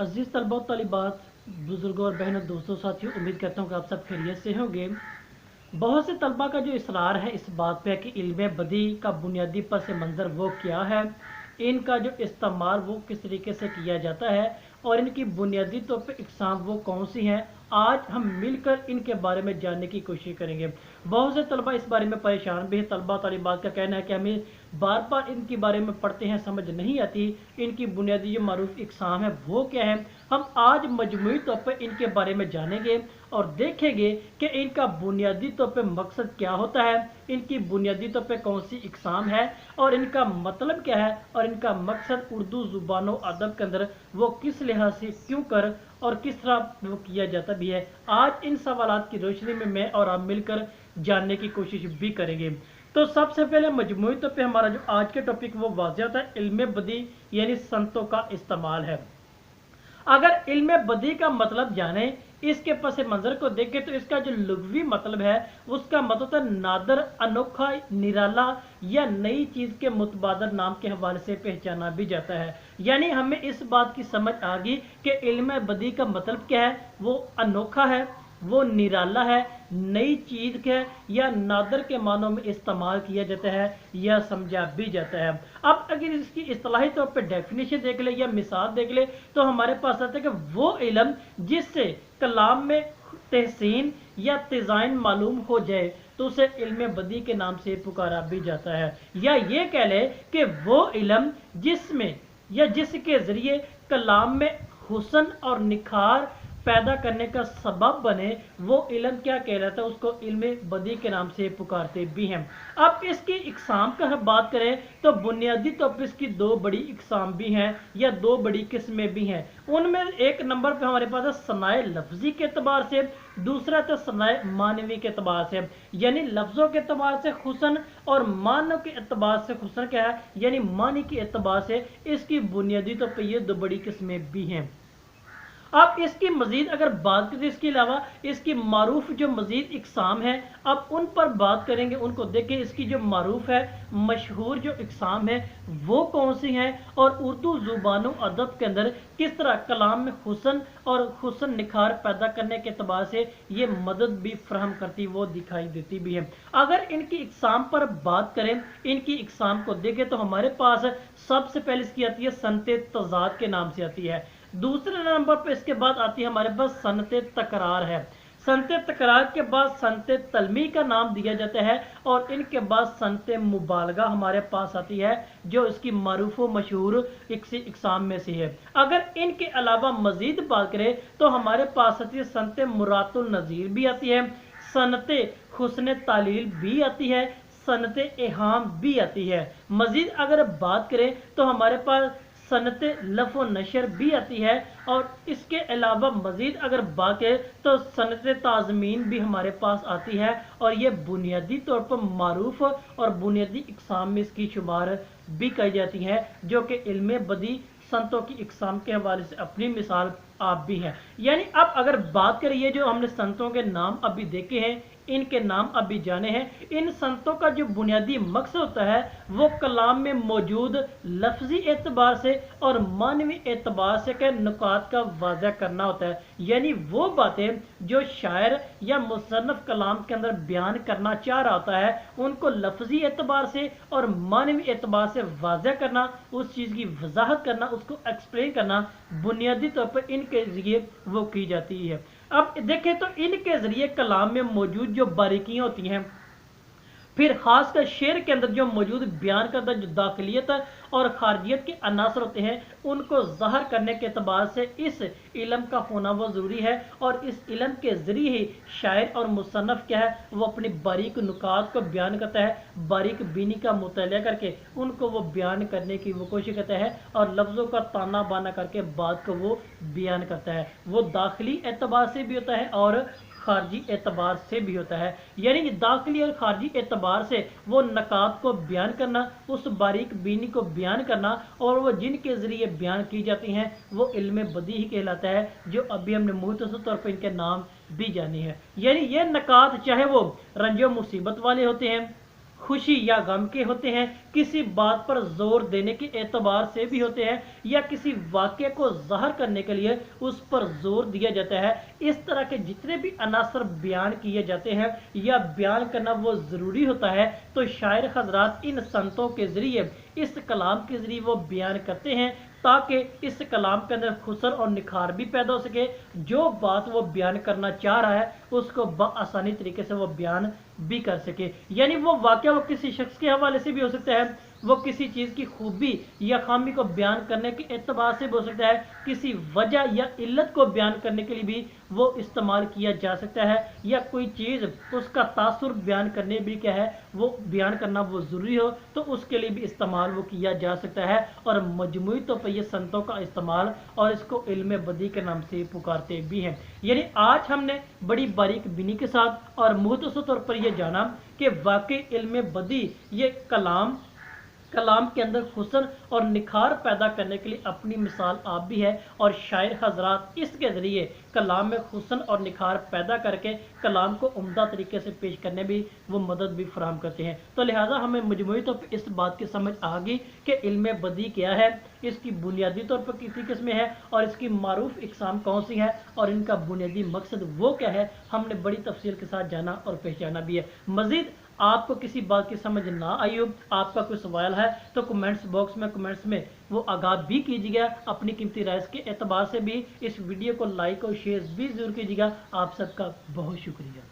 अजीज़ तलबा और तालिबात, बुज़ुर्गों और बहनों, दोस्तों, साथियों, उम्मीद करता हूँ कि आप सब खैरियत से होंगे। बहुत से तलबा का जो इसरार है इस बात पे है कि इल्म बदी का बुनियादी पस मंज़र वो क्या है, इनका जो इस्तेमाल वो किस तरीके से किया जाता है और इनकी बुनियादी तौर पे इकसाम वो कौन सी हैं। आज हम मिलकर इनके बारे में जानने की कोशिश करेंगे। बहुत से तलबा इस बारे में परेशान भी है। तलबा तालिबात का कहना है कि हमें बार बार इनके बारे में पढ़ते हैं, समझ नहीं आती इनकी बुनियादी जो मारूफ इकसाम है वो क्या है। हम आज मजमूई तौर पर इनके बारे में जानेंगे और देखेंगे कि इनका बुनियादी तौर पे मकसद क्या होता है, इनकी बुनियादी तौर पे कौन सी इकसाम है और इनका मतलब क्या है और इनका मकसद उर्दू ज़ुबान और अदब के अंदर वो किस लिहाज से क्यों कर और किस तरह वो किया जाता भी है। आज इन सवालात की रोशनी में मैं और आप मिलकर जानने की कोशिश भी करेंगे। तो सबसे पहले मजमूई तौर पे हमारा जो आज के टॉपिक वो वाज़ेह होता है, इल्म बदी यानी संतों का इस्तेमाल है। अगर इल्म बदी का मतलब जाने, इसके पस मंज़र को देखें तो इसका जो लुग़वी मतलब है उसका मतलब है नादर, अनोखा, निराला या नई चीज़ के मुतबादल नाम के हवाले से पहचाना भी जाता है। यानी हमें इस बात की समझ आ गई कि इल्म बदी का मतलब क्या है, वो अनोखा है, वो निराला है, नई चीज़ है या नादर के मानों में इस्तेमाल किया जाता है या समझा भी जाता है। अब अगर इसकी इस्तिलाही तौर पे डेफिनेशन देख ले या मिसाल देख ले तो हमारे पास आता है कि वो इल्म जिससे कलाम में तहसीन या डिज़ाइन मालूम हो जाए तो उसे इल्म बदी के नाम से पुकारा भी जाता है। या ये कह ले कि वो इल्म जिसमें या जिसके ज़रिए कलाम में हुस्न और निखार पैदा करने का सबब बने वो इल्म क्या कहलाता है, उसको इल्म बदी के नाम से पुकारते भी हैं। अब इसकी इकसाम का बात करें तो बुनियादी तौर पर इसकी दो बड़ी इकसाम भी हैं या दो बड़ी किस्में भी हैं। उनमें एक नंबर पे हमारे पास है सनाए लफ्जी के अतबार से, दूसरा था सनाए मानवी के अतबार से। यानी लफ्ज़ों के अतबार से हुस्न और मानव के अतबार से हुस्न क्या है यानी मानी के अतबार से इसकी बुनियादी तौर पर ये दो बड़ी किस्में भी हैं। अब इसकी मजीद अगर बात करें, इसके अलावा इसकी मारूफ जो मजीद इकसाम है अब उन पर बात करेंगे, उनको देखें। इसकी जो मारूफ है, मशहूर जो इकसाम है वो कौन सी हैं और उर्दू ज़ुबान अदब के अंदर किस तरह कलाम में हुस्न और हुस्न निखार पैदा करने के अतबार से ये मदद भी फ्राहम करती वो दिखाई देती भी है। अगर इनकी इकसाम पर बात करें, इनकी इकसाम को देखें तो हमारे पास सबसे पहले इसकी आती है सनत तज़ाद के नाम से आती है। दूसरे नंबर पर इसके बाद आती है हमारे पास सनत तकरार है। सनत तकरार के बाद सनत तलमी का नाम दिया जाता है और इनके बाद सनत मुबालगा हमारे पास आती है जो इसकी मारूफ व मशहूर इकसाम में से है। अगर इनके अलावा मजीद बात करें तो हमारे पास आती है सनत मुरातुल नज़ीर भी आती है, सनत हुस्न तालील भी आती है, सनत एहाम भी आती है। मजीद अगर बात करें तो हमारे पास सनत लफ व नशर भी आती है और इसके अलावा मजीद अगर बात करें तो सनत ताज़मीन भी हमारे पास आती है और ये बुनियादी तौर पर मारूफ और बुनियादी इकसाम में इसकी शुमार भी की जाती हैं जो कि इल्म बदी संतों की इकसाम के हवाले से अपनी मिसाल आप भी हैं। यानी अब अगर बात करें ये जो हमने संतों के नाम अभी देखे हैं, इनके नाम अभी जाने हैं, इन संतों का जो बुनियादी मकसद होता है वो कलाम में मौजूद लफ्जी एतबार से और मानवी एतबार से के नुकात का वाज़ह करना होता है। यानी वो बातें जो शायर या मुसन्नफ़ कलाम के अंदर बयान करना चाह रहा होता है उनको लफ्जी एतबार से और मानवी एतबार से वाज़ह करना, उस चीज़ की वजाहत करना, उसको एक्सप्लेन करना बुनियादी तौर पर इनके ज़रिए वो की जाती है। अब देखें तो इनके ज़रिए कलाम में मौजूद जो बारीकियाँ होती हैं, फिर खासकर शेर के अंदर जो मौजूद बयान करता जो दाखिलियत और खारजियत के अनासर होते हैं उनको ज़ाहिर करने के अतबार से इस इल्म का होना वो ज़रूरी है और इस इल्म के ज़रिए ही शायर और मुसन्नफ़ क्या है वो अपनी बारीक नुकात को बयान करता है, बारीक बीनी का मुताला करके उनको वो बयान करने की वो कोशिश करता है और लफ्ज़ों का ताना बाना करके बात को वो बयान करता है। वो दाखिली एतबार से भी होता है और खारजी एतबार से भी होता है। यानी कि दाखिली और खारजी एतबार से वो नकात को बयान करना, उस बारीक बीनी को बयान करना और वो जिनके ज़रिए बयान की जाती हैं वो इल्म बदी ही कहलाता है जो अभी हमने मुख्तसर तौर पर इनके नाम भी जाने हैं। यानी ये नकात चाहे वो रंजो मुसीबत वाले होते हैं, खुशी या गम के होते हैं, किसी बात पर जोर देने के एतबार से भी होते हैं, या किसी वाक्य को ज़ाहिर करने के लिए उस पर जोर दिया जाता है। इस तरह के जितने भी अनासर बयान किए जाते हैं या बयान करना वो ज़रूरी होता है, तो शायर हजरात इन संतों के ज़रिए, इस कलाम के ज़रिए वो बयान करते हैं, ताकि इस कलाम के अंदर हुस्न और निखार भी पैदा हो सके। जो बात वो बयान करना चाह रहा है उसको बआसानी तरीके से वो बयान भी कर सके। यानी वो वाक़या वो किसी शख्स के हवाले से भी हो सकता है, वो किसी चीज़ की खूबी या खामी को बयान करने के एतबार से भी हो सकता है, किसी वजह या इल्लत को बयान करने के लिए भी वो इस्तेमाल किया जा सकता है, या कोई चीज़ उसका तासुर बयान करने भी क्या है वो बयान करना वो ज़रूरी हो तो उसके लिए भी इस्तेमाल वो किया जा सकता है। और मजमूई तौर पर ये संतों का इस्तेमाल और इसको इल्म बदी के नाम से पुकारते भी हैं। यानी आज हमने बड़ी बारीक बिनी के साथ और मुख्तसर तौर पर यह जाना कि वाकई इल्म बदी ये कलाम के अंदर हुस्न और निखार पैदा करने के लिए अपनी मिसाल आप भी है, और शायर हजरात इसके ज़रिए कलाम में हुस्न और निखार पैदा करके कलाम को उम्दा तरीके से पेश करने भी वो मदद भी फराहम करते हैं। तो लिहाजा हमें मजमूई तौर पर इस बात की समझ आ गई कि इल्म बदी क्या है, इसकी बुनियादी तौर पर कितनी किस्में हैं और इसकी मारूफ इकसाम कौन सी है और इनका बुनियादी मकसद वो क्या है, हमने बड़ी तफसील के साथ जाना और पहचाना भी है। मज़ीद आपको किसी बात की समझ ना आई हो, आपका कोई सवाल है तो कमेंट्स बॉक्स में कमेंट्स में वो आगाह भी कीजिएगा। अपनी कीमती राय के एतबार से भी इस वीडियो को लाइक और शेयर भी ज़रूर कीजिएगा। आप सबका बहुत शुक्रिया।